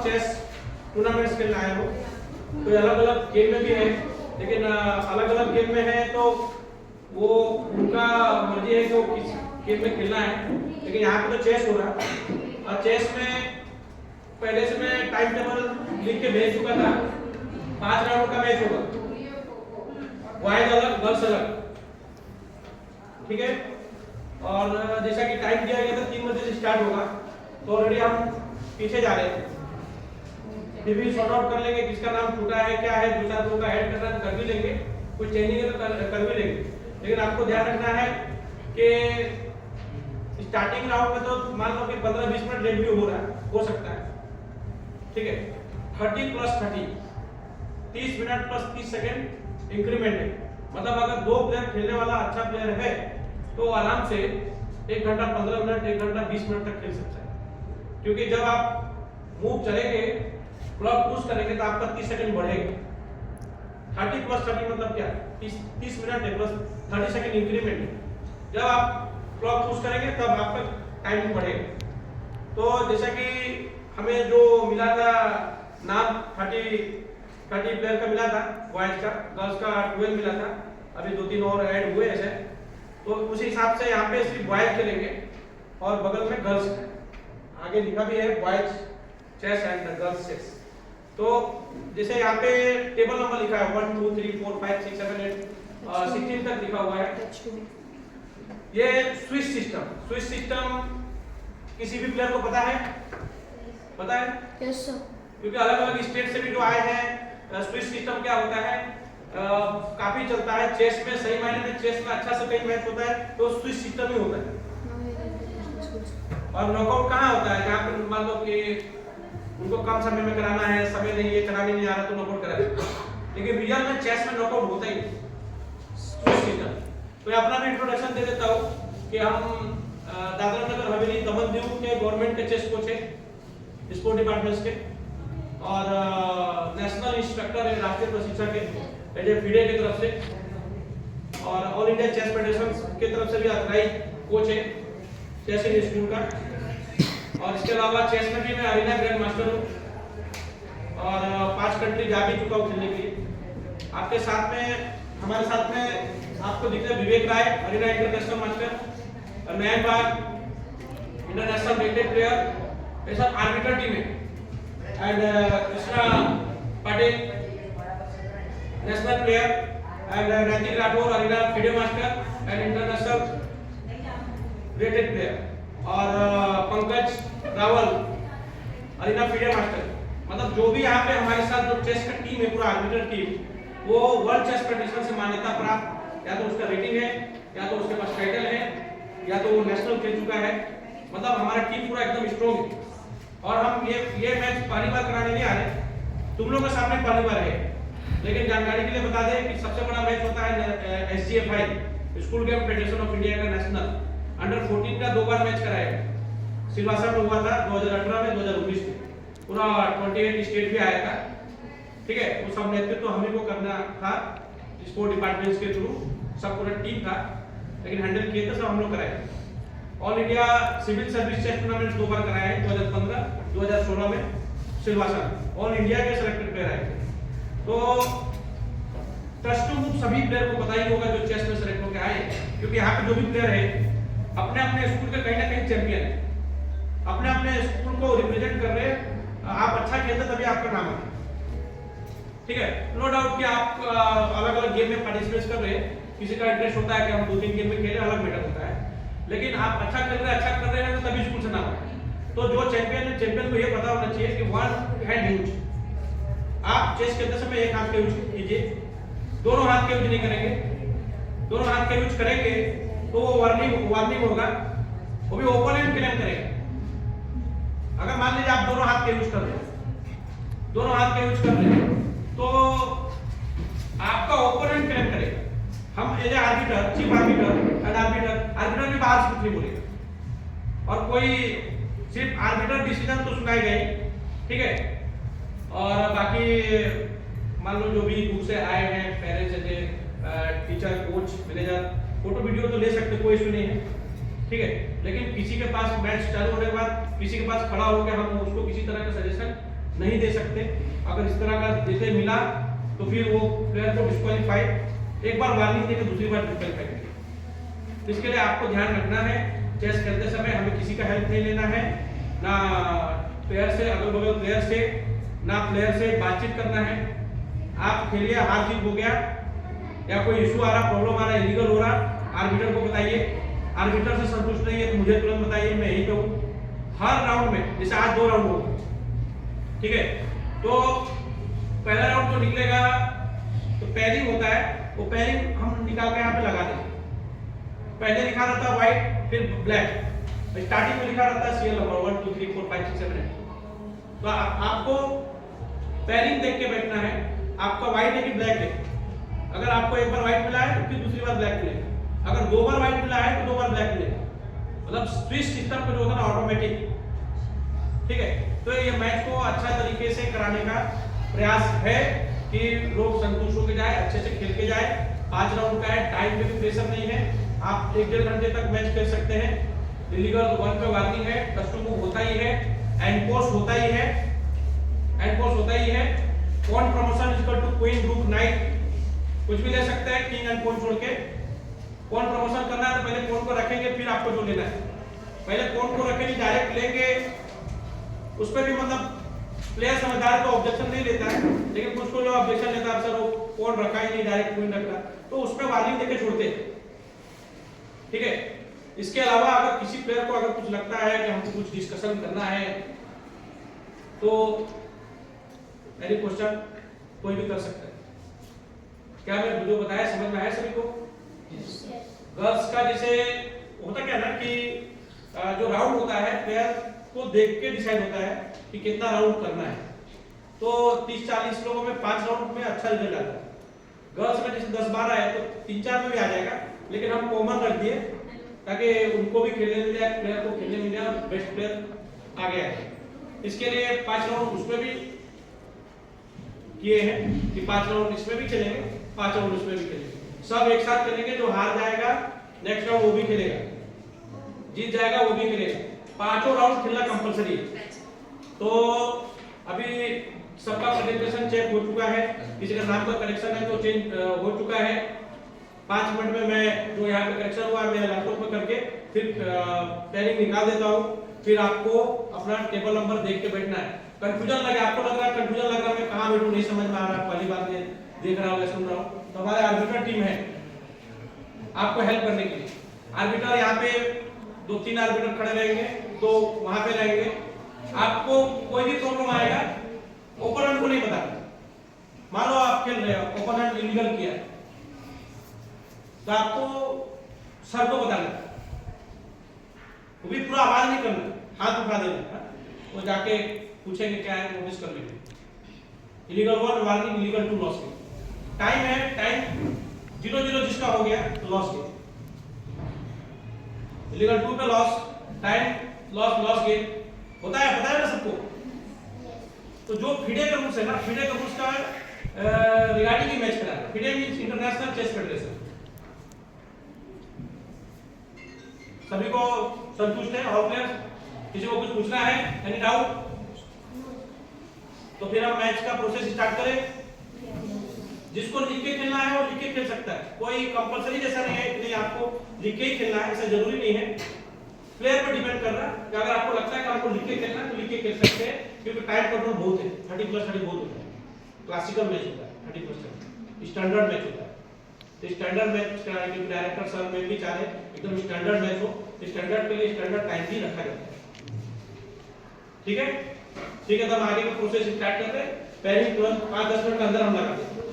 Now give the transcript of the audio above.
Chess tournaments खेलने आए हो, तो अलग अलग गेम में भी है, लेकिन अलग अलग गेम में है तो वो उनका मर्जी है कि वो किस गेम में खेलना है। लेकिन यहाँ पे तो चेस हो रहा है और चेस में पहले से मैं टाइम टेबल लिख के भेज चुका था। 5 राउंड का मैच होगा, बॉयज अलग गर्ल्स अलग, ठीक है। और जैसा कि टाइम दिया गया था 3 बजे से स्टार्ट होगा, तो ऑलरेडी हम पीछे जा रहे हैं। फिर भी सॉर्ट आउट कर लेंगे किसका नाम छूटा है, क्या है, 2-4 लोगों का ऐड करना है तो कर भी लेंगे, कुछ चेंजिंग है तो कर भी लेंगे। लेकिन आपको ध्यान रखना है कि स्टार्टिंग राउंड में तो मान लो कि 15-20 मिनट लेट भी हो सकता है, ठीक है। 30 + 30 30 मिनट + 30 सेकंड इंक्रीमेंट है। मतलब अगर 2 प्लेयर खेलने वाला अच्छा प्लेयर है तो आराम से 1 घंटा 15 मिनट 1 घंटा 20 मिनट तक खेल सकता है, क्योंकि जब आप मूव चलेंगे, क्लॉक पुश करेंगे तो आपका 30 सेकंड बढ़ेगा। 30 + 30 मतलब क्या, 30 मिनट है प्लस 30 सेकंड इंक्रीमेंट है। जब आप क्लॉक पुश करेंगे तब आपका टाइम बढ़ेगा। तो जैसा कि हमें जो मिला था नाम 30 प्लेयर का मिला था, बॉयज का, गर्ल्स का 12 मिला था, अभी 2-3 और ऐड हुए ऐसे। तो उस हिसाब से यहाँ पे सिर्फ बॉयज खेलेंगे और बगल में गर्ल्स है, आगे लिखा भी है boys chess and girls chess. तो जैसे यहाँ पे टेबल नंबर लिखा है 1 2 3 4 5 6 7 8 16 तक लिखा हुआ है। ये स्विच सिस्टम किसी भी प्लेयर को पता है? Yes sir. क्योंकि अलग अलग स्टेट से भी जो आए हैं। स्विच सिस्टम क्या होता है, काफी चलता है चेस में, सही मायने में चेस में अच्छा से कई मैच होता है तो स्विच सिस्टम ही होता है। और नॉकआउट कहाँ होता है, जहाँ पे मान लो कि उनको कम समय में कराना है, समय नहीं है, कराने नहीं आ रहा तो नॉकआउट करा देते। लेकिन रियल में चेस में नॉकआउट होता ही स्विच सिस्टम। तो अपना भी इंट्रोडक्शन दे देता हूँ कि हम दादरा नगर हवेली दमन दीव के गवर्नमेंट के चेस कोच है, स्पोर्ट डिपार्टमेंट्स के, और नेशनल इंस्ट्रक्टर है राष्ट्रीय प्रशिक्षक है FIDE की तरफ से, और ऑल इंडिया चेस फेडरेशन की तरफ से भी ऑथराइज्ड कोच है चेस स्कूल का। और इसके अलावा चेस में भी मैं अरीना ग्रैंड मास्टर हूँ और 5 कंट्री जा भी चुका हूँ खेलने के लिए। आपके साथ में, हमारे साथ में आपको दिख रहे Vivek Rai, arena international master, Nayan Bag international rated player, ये सब आर्बिटर टीम है। And Krishna Patil national player, and Naitik Rathore arena FIDE master and international rated player, और Pankaj Rawal arena FIDE master. मतलब जो भी यहाँ पे हमारे साथ जो चेस का टीम है, पूरा आर्बिटर टीम, वो वर्ल्ड चेस फेडरेशन से मान्यता प्राप्त, या तो उसका रेटिंग है, या तो उसके पास टाइटल है, या तो वो नेशनल खेल चुका है। मतलब हमारा टीम पूरा एकदम स्ट्रॉन्ग है। और हम ये मैच पहली बार कराने नहीं आ रहे, तुम लोगों के सामने पहली बार है। लेकिन जानकारी के लिए बता दें कि सबसे बड़ा मैच होता है SGFI school game federation of India का नेशनल अंडर 14 का 2 बार मैच कराया। सिलवासा में हुआ था 2018 में, 2019 में, पूरा 28 स्टेट भी आया था, ठीक है। वो सब नेतृत्व तो हमें को करना था स्पोर्ट डिपार्टमेंट्स के थ्रू, सब पूरा टीम था, लेकिन हैंडल किए थे सब हम लोग कराए। All India civil service chess tournament 2 बार कराया है, 2015 2016 में सिलवासा में ऑल इंडिया के सिलेक्टेड प्लेयर आए थे। तो ट्रस्ट टू सभी प्लेयर को पता ही होगा जो चेस में सिलेक्ट होकर आए, क्योंकि यहाँ पे जो भी प्लेयर है अपने अपने स्कूल के कहीं ना कहीं चैंपियन है, अपने अपने स्कूल को रिप्रेजेंट कर रहे हैं। आप अच्छा खेलते तभी आपका नाम है, ठीक है। नो डाउट कि आप अलग अलग गेम में पार्टिसिपेट कर रहे हैं, किसी का इंटरेस्ट होता है कि हम 2-3 गेम में खेलें, अलग मैटर होता है। लेकिन आप अच्छा खेल रहे हैं तो तभी स्कूल से नाम है। तो जो चैंपियन है, चैंपियन को ये पता होना चाहिए कि वन हैंड यूज, आप चेस खेलते समय एक हाथ का यूज कीजिए, दोनों हाथ का यूज नहीं करेंगे। दोनों हाथ का यूज करेंगे तो वो वार्निंग होगा, वो भी ओपोनेंट क्लेम करेगा। अगर मान लीजिए आप दोनों हाथ का यूज कर रहे हैं, दोनों हाथ का यूज कर रहे हैं, तो आपका ओपोनेंट क्लेम करेगा। हम as a arbiter, chief arbiter and arbiter भी बाहर से कुछ नहीं बोलेगा, और कोई सिर्फ आर्बिटर डिसीजन तो सुनाएगा ही, ठीक है। और बाकी मान लो जो भी दूर से आए हैं पेरेंट्स, जैसे teacher, coach, manager, photo video तो ले सकते, कोई इशू नहीं है, ठीक है। लेकिन किसी के पास मैच चालू होने के बाद किसी के पास खड़ा होकर हम उसको किसी तरह का सजेशन नहीं दे सकते। अगर इस तरह का देते मिला तो फिर वो प्लेयर को डिस्क्वालीफाई, एक बार वार्निंग देकर दूसरी बार डिस्क्वालीफाई करेंगे। इसके लिए आपको ध्यान रखना है, चेस खेलते समय हमें किसी का हेल्प नहीं लेना है, ना प्लेयर से, अगल बगल प्लेयर से, ना प्लेयर से बातचीत करना है। आप खेलिए, हार जीत हो गया या कोई इशू आ रहा, प्रॉब्लम आ रहा, इलीगल हो रहा, आर्बिटर को बताइए। आर्बिटर से संतुष्ट नहीं है तो मुझे तुरंत बताइए, मैं यही कहूँ। हर राउंड में, जैसे आज 2 राउंड हो, ठीक है, तो पहला राउंड जो निकलेगा तो पैरिंग होता है, वो पैरिंग हम निकाल के यहाँ पे लगा देंगे। पहले लिखा रहता है व्हाइट, फिर ब्लैक, स्टार्टिंग में लिखा रहता है सीरियल नंबर 1 2 3 4 5 6 7 8। तो आपको पैरिंग देख के बैठना है, आपका व्हाइट है कि ब्लैक है। अगर आपको एक बार व्हाइट मिला है तो फिर दूसरी बार ब्लैक मिलेगा, अगर 2 बार व्हाइट मिला है तो 2 बार ब्लैक मिलेगा। मतलब स्विच सिस्टम पे जो होता है ना, ऑटोमेटिक, ठीक है। तो ये मैच को अच्छा तरीके से कराने का प्रयास है कि लोग संतुष्ट होकर जाए, अच्छे से खेल के जाए। 5 राउंड का है, टाइम पे भी प्रेशर नहीं है, आप 1-1.5 घंटे तक मैच खेल सकते हैं। इलीगल 1 पे वार्निंग है, कस्टम मूव होता ही है, एनफोर्स होता ही है, एनफोर्स होता ही है। Pawn promotion equal to queen rook knight, कुछ भी ले सकते हैं किंग एंड पॉन छोड़ के। पॉन प्रमोशन करना है तो पहले पॉन को रखेंगे, फिर आपको जो लेना है। पहले पॉन को रखेंगे, डायरेक्ट लेंगे, उस पर भी मतलब प्लेयर समझदार तो ऑब्जेक्शन नहीं लेता है, लेकिन कुछ को जो ऑब्जेक्शन लेता है, सर वो पॉन रखा ही नहीं, डायरेक्ट क्वीन रखा, तो उसमें वार्निंग देके छोड़ते हैं, ठीक है। इसके अलावा अगर किसी प्लेयर को अगर कुछ लगता है कि हमको कुछ डिस्कशन करना है तो एनी क्वेश्चन कोई भी कर सकता है। क्या मैं जो बताया समझ में आया सभी को? गर्ल्स का जैसे होता क्या ना कि जो राउंड होता है प्लेयर को देख के डिसाइड होता है कि कितना राउंड करना है। तो 30-40 लोगों में 5 राउंड में अच्छा रिजल्ट आता है। गर्ल्स में जैसे 10-12 है तो 3-4 में भी आ जाएगा, लेकिन हम कॉमन रख दिए ताकि उनको भी खेलने मिल जाए, प्लेयर को खेलने मिल जाए और बेस्ट प्लेयर आ गया है। इसके लिए 5 राउंड उसमें भी किए हैं कि 5 राउंड इसमें भी खेलेंगे, 5 राउंड उसमें भी खेलेंगे, सब एक साथ खेलेंगे। जो हार जाएगा नेक्स्ट राउंड वो भी खेलेगा, जीत जाएगा वो भी खेलेगा। 5 राउंड खेलना कंपलसरी है। तो अभी सबका प्रेजेंटेशन चेक हो चुका है, किसी का नाम का करेक्शन है तो चेंज हो चुका है। 5 मिनट में मैं जो यहाँ पे करेक्शन हुआ मैं लैपटॉप में करके फिर पैरिंग निकाल देता हूँ। फिर आपको अपना टेबल नंबर देख के बैठना है। कंफ्यूजन लगे, आपको लग रहा है कंफ्यूजन लग रहा है मैं कहाँ बैठूं, नहीं समझ में आ रहा, पहली बार देख रहा हूँ या सुन रहा हूँ, तो हमारे आर्बिटर टीम है आपको हेल्प करने के लिए। आर्बिटर यहाँ पे 2-3 आर्बिटर खड़े रहेंगे, तो वहां पे रहेंगे। आपको कोई भी प्रॉब्लम आएगा ओपोनेंट को नहीं बताना। मान लो आप खेल रहे हो, ओपोनेंट इलीगल किया तो आपको सर को बताना, वो भी पूरा आवाज नहीं करना, हाथ उठा देना, वो जाके पूछेंगे क्या है वो मिस कर लीजिए। इलीगल 1 वार्निंग, इलीगल 2 लॉस के टाइम है, टाइम 0-0 जिसका हो गया तो लॉस के। इलीगल 2 पे लॉस, टाइम लॉस गेम होता है, पता है ना सबको। तो जो फिडे का रूल्स है ना, फिडे का रूल्स का रिगार्डिंग ही मैच करा है। FIDE means international chess federation. सभी को संतुष्ट है ऑल प्लेयर्स? किसी को कुछ पूछना है, एनी डाउट? तो फिर हम मैच का प्रोसेस स्टार्ट करें। जिसको लिख के खेलना है वो लिख के खेल सकता है, कोई कंपलसरी जैसा नहीं है कि नहीं आपको लिख के ही खेलना है, ऐसा जरूरी नहीं है। प्लेयर पर डिपेंड कर रहा है कि अगर आपको लगता है कि आपको लिख के खेलना है तो लिख के खेल सकते हैं, क्योंकि टाइम कंट्रोल बहुत है। 30+30 बहुत होता है। क्लासिकल मैच होता है 30+30, स्टैंडर्ड मैच होता है। तो स्टैंडर्ड मैच का डायरेक्टर सर में भी चाहे एकदम स्टैंडर्ड मैच हो, स्टैंडर्ड के लिए स्टैंडर्ड टाइम भी रखा जाता है। ठीक है, ठीक है, तो हम आगे का प्रोसेस स्टार्ट करते हैं। पहले तुरंत 5-10 मिनट के अंदर हम लगा देते हैं।